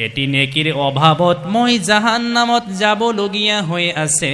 এটি নেকিৰ অভাৱত মই জাহান্নামত যাবলগীয়া হৈ আছে।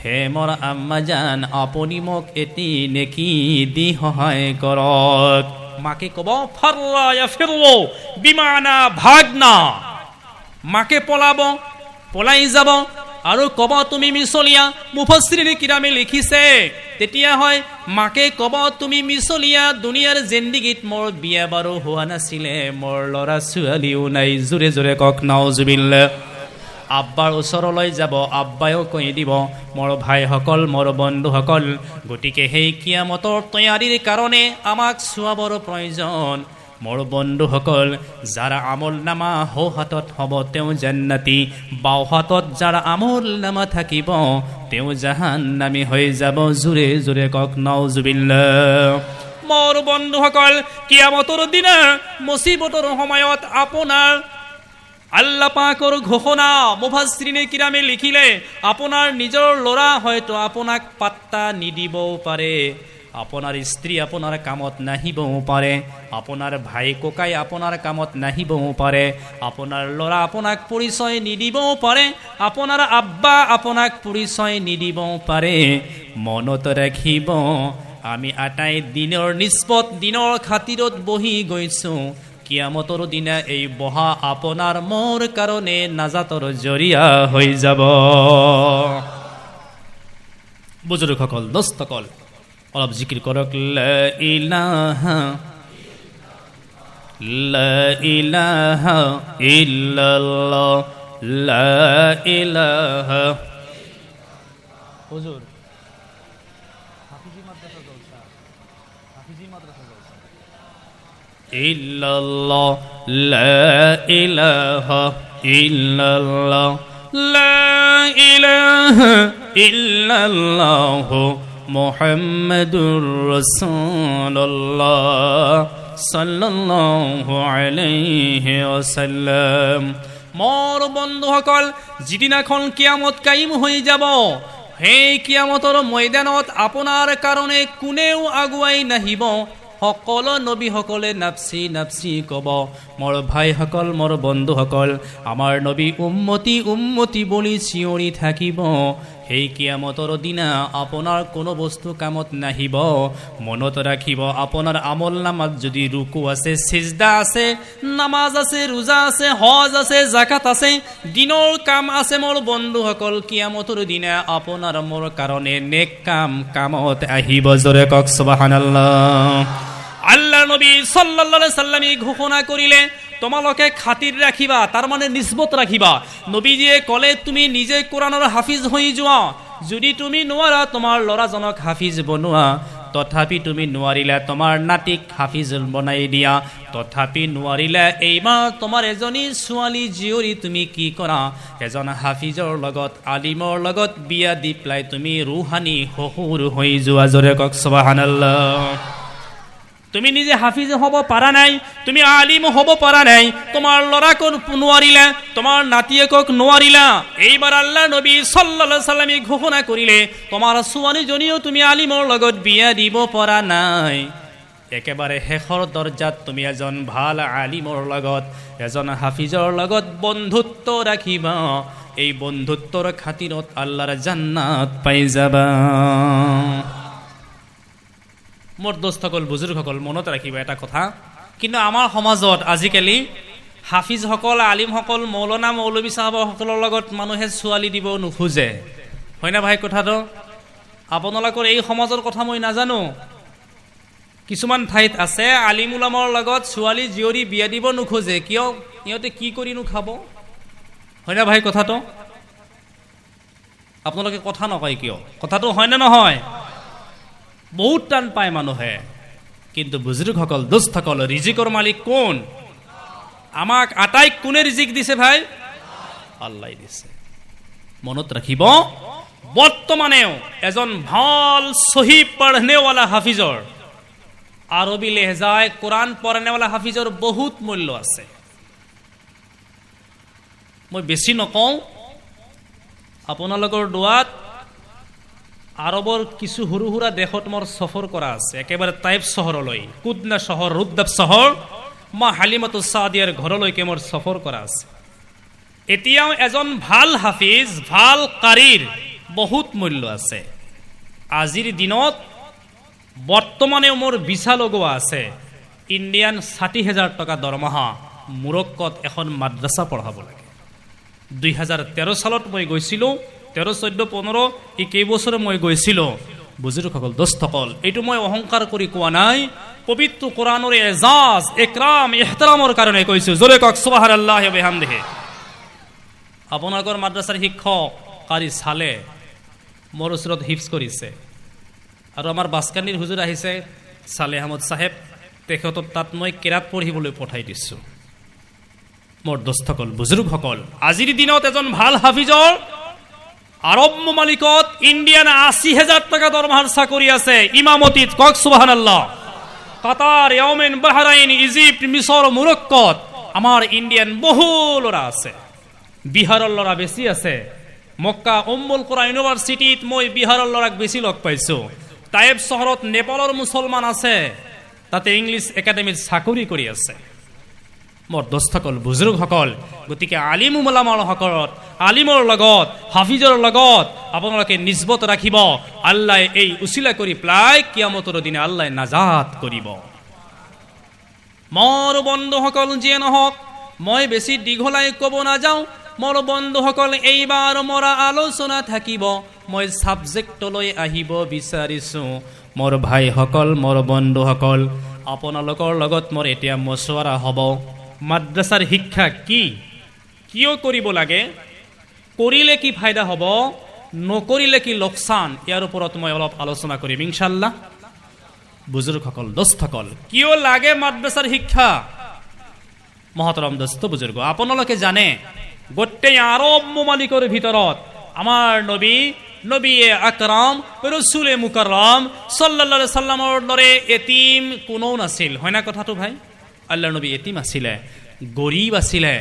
হে মোৰ আম্মাজান, আপুনি মোক এটি নেকি দি সহায় কৰক। মাকে ক'ব ফাৰৰা ইয়াফিৰু বিমানা ভাগনা, মাকে পলাই যাব আৰু ক'ব তুমি মিছলীয়া। মুফাssirin কিৰামে লিখিছে তেতিয়া হয় মাকে ক'ব তুমি মিছলীয়া, দুনিয়াৰ জিন্দগীত মোৰ বিয়া বাৰু হোৱা নাছিলে, মোৰ ল'ৰা ছোৱালীও নাই। জোৰে জোৰে কওক নাউজুবিল্লাহ। আব্বাৰ ওচৰলৈ যাব, আব্বায়ো কৈ দিব মোৰ ভাইসকল, মোৰ বন্ধুসকল, গতিকে সেই কিয়ামতৰ তৈয়াৰীৰ কাৰণে আমাক চোৱাবৰ প্ৰয়োজন। মোৰ বন্ধুসকল, যাৰ আমল নামা সোঁ হাতত হ'ব তেওঁ জান্নাতি, বাওঁ হাতত যাৰ আমল নামা থাকিব তেওঁ জাহান্নামী হৈ যাব। জোৰে জোৰে কওক নাউজুবিল্লাহ। মোৰ বন্ধুসকল, কিয়ামতৰ দিনা মুসিবতৰ সময়ত আপোনাৰ আল্লাহ পাকৰ ঘোষণা মুফাssirin কিৰামে লিখিলে আপোনাৰ নিজৰ ল'ৰা হয়তো আপোনাক পাত্তা নিদিবও পাৰে, আপোনাৰ স্ত্ৰী আপোনাৰ কামত নাহিবও পাৰে, আপোনাৰ ভাই ককাই আপোনাৰ কামত নাহিবও পাৰে, আপোনাৰ ল'ৰা আপোনাক পৰিচয় নিদিবও পাৰে, আপোনাৰ আব্বা আপোনাক পৰিচয় নিদিবও পাৰে। মনত ৰাখিব আমি আটাই দিনৰ নিস্পত, দিনৰ খাতিৰত বহি গৈছোঁ। কিয়ামতৰ দিনা এই বহা আপোনাৰ মোৰ কাৰণে নাজাতৰ জৰিয়া হৈ যাব। বুজুৰ্গসকল, দোস্তসকল, অলপ জিকিৰ কৰক লা ইলাহা ইল্লাল্লাহ, লা ইলাহা। হুজুর হাফিজি মাদ্রাসা জলসা, হাফিজি মাদ্রাসা জলসা। ইল্লাল্লাহ, লা ইলাহা ইল্লাল্লাহ, লা ইলাহা ইল্লাল্লাহ, মুহাম্মাদুর রাসূলুল্লাহ সাল্লাল্লাহু আলাইহি ওয়াসাল্লাম। মোৰ বন্ধুসকল, যিদিনাখন কিয়ামত কায়েম হৈ যাব, সেই কিয়ামতৰ ময়দানত আপোনাৰ কাৰণে কোনেও আগুৱাই নাহিব। সকলো নবীসকলে নাফসি নাফসি ক'ব। মোৰ ভাইসকল, মোৰ বন্ধুসকল, আমাৰ নবী উম্মতি উম্মতি বুলি চিঞৰি থাকিব। সেই কিয়ামতৰ দিনা আপোনাৰ কোনো বস্তু কামত নাহিব। মনত ৰাখিব, আপোনাৰ আমল নামাত যদি ৰুকু আছে, সিজদা আছে, নামাজ আছে, ৰোজা আছে, হজ আছে, জাকাত আছে, দিনৰ কাম আছে, মোৰ বন্ধুসকল, কিয়ামতৰ দিনা আপোনাৰ মোৰ কাৰণে নেক কাম কামত আহিব। জোৰে কওক সুবহানাল্লাহ। আল্লাহ নবী সাল্লাল্লাহু আলাইহি সাল্লামে ঘোষণা কৰিলে তোমালোকে খাতিৰ ৰাখিবা, তাৰ মানে নিসবত ৰাখিবা। নবীজিয়ে ক'লে তুমি নিজে কোৰআনৰ হাফিজ হৈ যোৱা। যদি তুমি নোৱাৰা তোমাৰ ল'ৰাজনক হাফিজ বনোৱা, তথাপি তুমি নোৱাৰিলা তোমাৰ নাতিক হাফিজ বনাই দিয়া, তথাপি নোৱাৰিলা এইবাৰ তোমাৰ এজনী ছোৱালী জীয়ৰী তুমি কি কৰা, এজন হাফিজৰ লগত, আলিমৰ লগত বিয়া দি পেলাই তুমি ৰুহানী শহুৰ হৈ যোৱা। জোৰে কওক সুবহানাল্লাহ। তুমি নিজে হাফিজ হ'ব পাৰা নাই, তুমি আলিম হ'ব পাৰা নাই, তোমাৰ ল'ৰাক নোৱাৰিলা, তোমাৰ নাতিয়েকক নোৱাৰিলা। এইবাৰ আল্লাহ নবী সাল্লাল্লাহু আলাইহি সাল্লামে ঘোষণা কৰিলে তোমাৰ ছোৱালীজনীও তুমি আলিমৰ লগত বিয়া দিব পৰা নাই। একেবাৰে শেষৰ দৰ্জাত তুমি এজন ভাল আলিমৰ লগত, এজন হাফিজৰ লগত বন্ধুত্ব ৰাখিবা। এই বন্ধুত্বৰ খাতিৰত আল্লাহৰ জান্নাত পাই যাবা। মোৰ দোস্তসকল, বুজুৰ্গসকল, মনত ৰাখিব এটা কথা, কিন্তু আমাৰ সমাজত আজিকালি হাফিজসকল, আলিমসকল, মৌলানা মৌলবী চাহাবসকলৰ লগত মানুহে ছোৱালী দিব নোখোজে। হয়নে ভাই কথাটো? আপোনালোকৰ এই সমাজৰ কথা মই নাজানো। কিছুমান ঠাইত আছে আলিম উলামাৰ লগত ছোৱালী জীয়ৰী বিয়া দিব নোখোজে। কিয়? ইহঁতে কি কৰিনো খাব? হয়নে ভাই কথাটো? আপোনালোকে কথা নকয় কিয়? কথাটো হয়নে নহয়? বহুত টান পায় মানুহে। কিন্তু বুজুৰ্গসকল, দোস্তসকল, ৰিজিকৰ মালিক কোন? আমাক আটাইক কোনে ৰিজিক দিছে ভাই? আল্লাহ দিছে। মনত ৰাখিব, বৰ্তমানেও এজন ভাল সহি পঢ়নেৱালা হাফিজৰ, আৰবী লেহজায় কোৰআন পঢ়নেৱালা হাফিজৰ বহুত মূল্য আছে। মই বেছি নকওঁ, আপোনালোকৰ দোৱাত আৰবৰ কিছু সৰু সুৰা দেশত মোৰ সফৰ কৰা আছে। একেবাৰে টাইপ চহৰলৈ, কুদনা চহৰ, ৰুদ্দাব চহৰ মা হালিমাতুছ সাদিয়াৰ ঘৰলৈকে মোৰ সফৰ কৰা আছে। এতিয়াও এজন ভাল হাফিজ, ভাল কাৰীৰ বহুত মূল্য আছে। আজিৰ দিনত বৰ্তমানে মোৰ ভিসা লগোৱা আছে, ইণ্ডিয়ান 60,000 টকা দৰমহা, মুৰক্কত এখন মাদ্ৰাছা পঢ়াব লাগে। 2013 সালত মই গৈছিলোঁ, 13, 14, 15 এই কেইবছৰে মই গৈছিলোঁ। বুজুৰ্গসকল, দোস্তসকল, এইটো মই অহংকাৰ কৰি কোৱা নাই, পবিত্ৰ কোৰাণৰ এজাজ, ইকৰাম, ইহতাৰামৰ কাৰণে কৈছোঁ। জোৰে কওক সুবহানাল্লাহি ওয়া বিহামদিহি। আপোনালোকৰ মাদ্ৰাছাৰ শিক্ষক কাৰি চালে মোৰ ওচৰত হিফজ কৰিছে, আৰু আমাৰ বাছকানিৰ হুজুৰ আহিছে চালে আহমদ চাহেব, তেখেতৰ তাত মই কেৰাত পঢ়িবলৈ পঠাই দিছোঁ। মোৰ দোস্তসকল, বুজুৰ্গসকল, আজিৰ দিনত এজন ভাল হাফিজৰ আৰব মালিকত ইণ্ডিয়ান 80,000 টকা দৰমহাৰ চাকৰি আছে, ইমামতিত। কওক সুবহানাল্লাহ। কাটাৰ, য়েমেন, বাহৰাইন, ইজিপ্ত, মিছৰ, মুৰক্কত আমাৰ ইণ্ডিয়ান বহু ল'ৰা আছে। বিহাৰৰ ল'ৰা বেছি আছে। মক্কা উম্মুল কুৰা ইউনিভাৰ্চিটিত মই বিহাৰৰ ল'ৰাক বেছি লগ পাইছোঁ। টাইব চহৰত নেপালৰ মুছলমান আছে, তাতে ইংলিছ একাডেমীত চাকৰি কৰি আছে। মোৰ দোস্তসকল, বুজুৰ্গসকল, গতিকে আলিম উলামাসকলত, আলিমৰ লগত, হাফিজৰ লগত আপোনালোকে নিসবত ৰাখিব। আল্লাহ এই উচিলা কৰি পেলাই কিয়ামতৰ দিনা আল্লাহ নাজাত কৰিব। মোৰ বন্ধুসকল, যিয়ে নহওক, মই বেছি দীঘলাই ক'ব নাযাওঁ। মোৰ বন্ধুসকল, এইবাৰ মোৰ আলোচনা থাকিব, মই ছাবজেক্টলৈ আহিব বিচাৰিছোঁ। মোৰ ভাইসকল, মোৰ বন্ধুসকল, আপোনালোকৰ লগত মোৰ এতিয়া মছৱাৰা হ'ব। মাদ্ৰাছাৰ শিক্ষা কি, কিয় কৰিব লাগে, কৰিলে কি ফায়দা হ'ব, নকৰিলে কি লোকচান, ইয়াৰ ওপৰত মই অলপ আলোচনা কৰিম ইনশাআল্লাহ। বুজুৰ্গসকল, দোস্তসকল, কিয় লাগে মাদ্ৰাছাৰ শিক্ষা? মহতৰম দোস্ত বুজুৰ্গ, আপোনালোকে জানে গোটেই আৰব মালিকৰ ভিতৰত আমাৰ নবীয়ে আকৰাম ৰসুলে মুকাৰৰম সাল্লাল্লাহু আলাইহি সাল্লামৰ দৰে এতিম কোনো নাছিল, হয় না কথাটো ভাই? আল্লাহৰ নবী এতিম আছিলে, গৰীব আছিলে।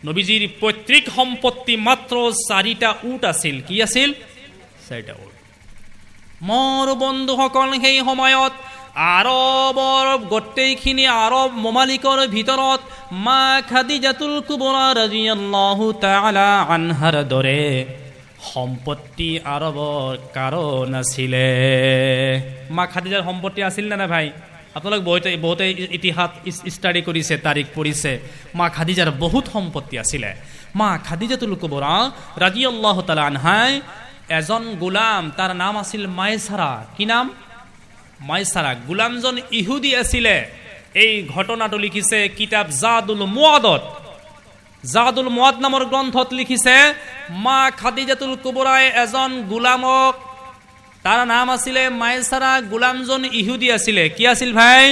নবীজিৰ পৈতৃক সম্পত্তি মাত্ৰ 4টা উট আছিল। কি আছিল? 4টা উট। মোৰ বন্ধুসকল, সেই সময়ত আৰবৰ গোটেইখিনি আৰব মমালিকৰ ভিতৰত মা খাদিজাতুল কুবৰা ৰাদিয়াল্লাহু তাআলা আনহাৰ দৰে সম্পত্তি আৰবৰ কাৰো নাছিলে। মা খাদিজাৰ সম্পত্তি আছিল না ভাই? আপোনালোক বহুতে ইতিহাস ষ্টাডি কৰিছে, তাৰিখ পঢ়িছে। মা খাদিজাৰ বহুত সম্পত্তি আছিলে। মা খাদিজাতুল কুবৰা ৰাদিয়াল্লাহু তাআলা আনহাই এজন গোলাম, তাৰ নাম আছিল মাইছাৰা। কি নাম? মাইছাৰা। গোলামজন ইহুদি আছিলে। এই ঘটনাটো লিখিছে কিতাব জাদুল মুআদত। জাদুল মুআদ নামৰ গ্ৰন্থত লিখিছে, মা খাদিজাতুল কুবৰাই এজন গোলামক, তাৰ নাম আছিলে মাইছাৰা, গোলামজন ইহুদি আছিলে। কি আছিল ভাই?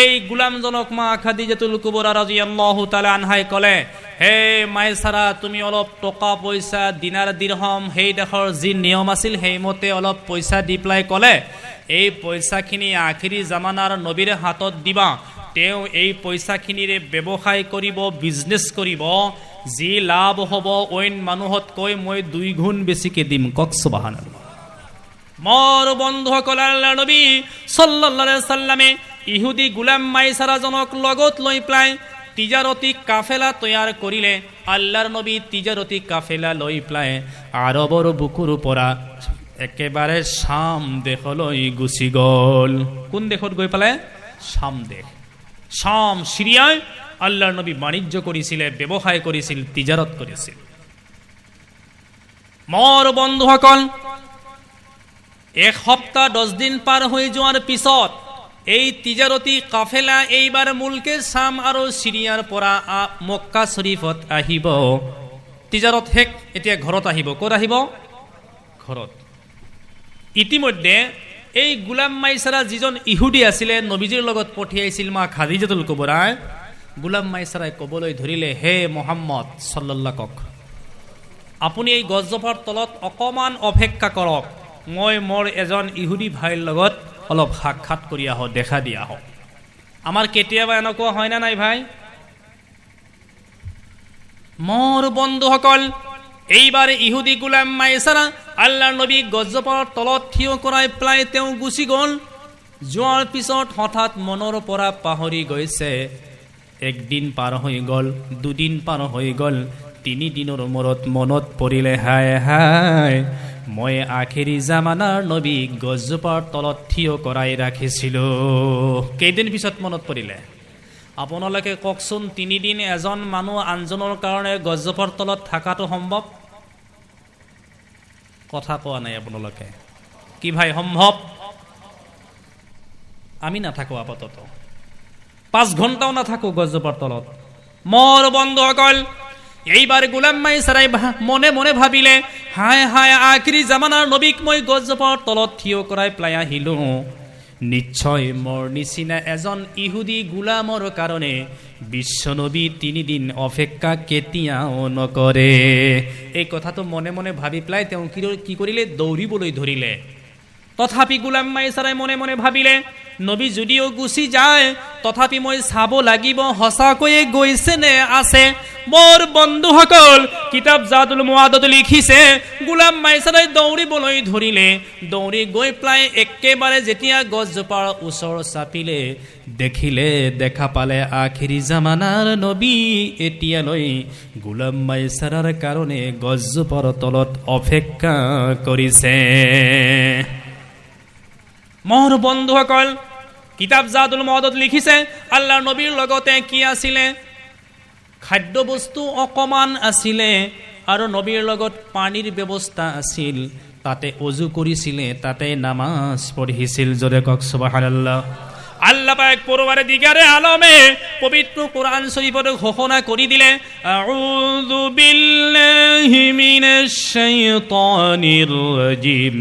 এই গোলামজনক মা খাদিজাতুল কুবৰা ৰাদিয়াল্লাহু তাআলা আনহাই ক'লে, হে মাইছাৰা, তুমি অলপ টকা পইচা, দিনাৰ দিৰহম, সেই দেশৰ যি নিয়ম আছিল সেইমতে অলপ পইচা দি পেলাই ক'লে, এই পইচাখিনি আখিৰি জামানাৰ নবীৰ হাতত দিবা। তেওঁ এই পইচাখিনিৰে ব্যৱসায় কৰিব, বিজনেছ কৰিব, যি লাভ হ'ব অইন মানুহতকৈ মই 2 গুণ বেছিকে দিম। কক সুবহানাল্লাহ। মোৰ বন্ধুসকল, আল্লাহৰ নবী সাল্লাল্লাহু আলাইহি সাল্লামে ইহুদি গোলাম মাইছাৰাজনক লগত লৈ পেলাই তিজাৰতী কাফেলা তৈয়াৰ কৰিলে। আল্লাহৰ নবী তিজাৰতী কাফেলা লৈ পেলাই আৰবৰ বুকুৰ পৰা একেবাৰে শাম দেশলৈ গুচি গ'ল। কোন দেশত গৈ পেলাই? শাম দেশ। শাম, সিৰিয়ায় আল্লাহৰ নবী বাণিজ্য কৰিছিলে, ব্যৱসায় কৰিছিল, তিজাৰত কৰিছিল। মোৰ বন্ধুসকল, 1 সপ্তাহ 10 দিন পাৰ হৈ যোৱাৰ পিছত এই তিজাৰতী কাফেলা এইবাৰ মুলকে শাম আৰু সিৰিয়াৰ পৰা মক্কা শৰীফত আহিব। তিজাৰত শেষ, এতিয়া ঘৰত আহিব। ক'ত আহিব? ঘৰত। ইতিমধ্যে এই গোলাম মাইছাৰা যিজন ইহুদি আছিলে, নবীজিৰ লগত পঠিয়াইছিল মা খাদিজাতুল কুবৰাই। গোলাম মাইছাৰাই ক'বলৈ ধৰিলে, হে মুহাম্মদ সাল্লাল্লাহু, আপুনি এই গছজোপাৰ তলত অকণমান অপেক্ষা কৰক, মই মোৰ এজন ইহুদি ভাইৰ লগত অলপ সাক্ষাৎ কৰি আহোঁ, দেখা দি আহোঁ। আমাৰ কেতিয়াবা এনেকুৱা হয় না নাই ভাই? মোৰ বন্ধুসকল, এইবাৰ ইহুদি গোলাম মাইছাৰা আল্লাহৰ নবী গছজোপাৰ তলত থিয় কৰাই পেলাই তেওঁ গুচি গ'ল। যোৱাৰ পিছত হঠাৎ মনৰ পৰা পাহৰি গৈছে, একদিন পাৰ হৈ গ'ল, দুদিন পাৰ হৈ গ'ল, 3 দিনৰ মূৰত মনত পৰিলে, হায় হায় মই আখেৰী জামানাৰ নবী গছজোপাৰ তলত থিয় কৰাই ৰাখিছিলোঁ। কেইদিন পিছত মনত পৰিলে? আপোনালোকে কওকচোন, 3 দিন এজন মানুহ আনজনৰ কাৰণে গছজোপাৰ তলত থকাটো সম্ভৱ? কথা কোৱা নাই আপোনালোকে। কি ভাই সম্ভৱ? আমি নাথাকো, আপাতত 5 ঘণ্টাও নাথাকো গছজোপাৰ তলত। মোৰ বন্ধুসকল, এইবাৰ গোলাম মাইছাৰাই মনে মনে ভাবিলে, হায় হায় আখিৰি জামানাৰ নবীক মই গছজোপাৰ তলত থিয় কৰাই পেলাই আহিলো, নিশ্চয় মোৰ নিচিনা এজন ইহুদী গোলামৰ কাৰণে বিশ্বনবী 3 দিন অপেক্ষা কেতিয়াও নকৰে। এই কথাটো মনে মনে ভাবি পেলাই তেওঁ কি কৰিলে? দৌৰিবলৈ ধৰিলে। তথাপি গোলাম মাইছাৰাই মনে মনে ভাবিলে, নবী যদিও গুচি যায়, তথাপি মই চাব লাগিব সঁচাকৈয়ে গৈছে নে আছে। মোৰ বন্ধুসকল, কিতাপ জাদুল মুআদত লিখিছে, গোলাম মাইছাৰাই দৌৰিবলৈ ধৰিলে। দৌৰি গৈ পেলাই একেবাৰে যেতিয়া গছজোপাৰ ওচৰ চাপিলে, দেখা পালে আখিৰি জামানাৰ নবী এতিয়ালৈ গোলাম মাইছাৰাৰ কাৰণে গছজোপাৰ তলত অপেক্ষা কৰিছে। মোৰ বন্ধুসকল, কিতাপ জাদুল মুআদত লিখিছে, আল্লাহৰ নবীৰ লগতে কি আছিলে? খাদ্য বস্তু অকমান আছিলে আৰু নবীৰ লগত পানীৰ ব্যৱস্থা আছিল। তাতে অজু কৰিছিলে, তাতে নামাজ পঢ়িছিল। জোৰে কওক সুবহানাল্লাহ। আল্লাহ পাক পৰৱাৰদিগাৰে আলমে পবিত্ৰ কোৰআন শৰীফত ঘোষণা কৰি দিলে, আউযু বিল্লাহি মিনাশ শাইতানিৰ ৰাজিম,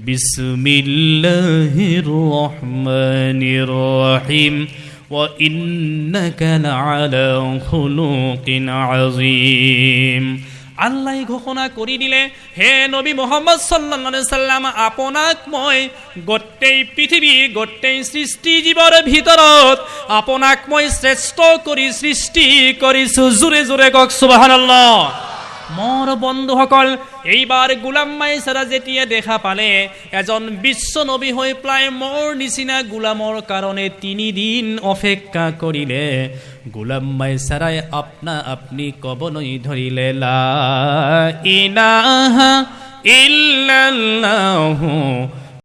বিসমিল্লাহিৰ ৰহমানিৰ ৰহিম, ওয়া ইন্নাকা লাআলা খুলুকিন আযীম। আল্লাহ ঘোষণা কৰি দিলে, হে নবী মুহাম্মদ সাল্লাল্লাহু আলাইহি সাল্লাম, আপোনাক মই গোটেই পৃথিৱী, গোটেই সৃষ্টি জীৱৰ ভিতৰত আপোনাক মই শ্ৰেষ্ঠ কৰি সৃষ্টি কৰিছো। জোৰে জোৰে কওক সুবহানাল্লাহ। মোৰ বন্ধুসকল, এইবাৰ গোলাম মাইছাৰা যেতিয়া দেখা পালে এজন বিশ্ব নবী হৈ পেলাই মোৰ নিচিনা গোলামৰ কাৰণে 3 দিন অপেক্ষা কৰিলে, গোলাম মাইছাৰাই আপনি ক'বলৈ ধৰিলে, লা ইলাহা ইল্লাল্লাহু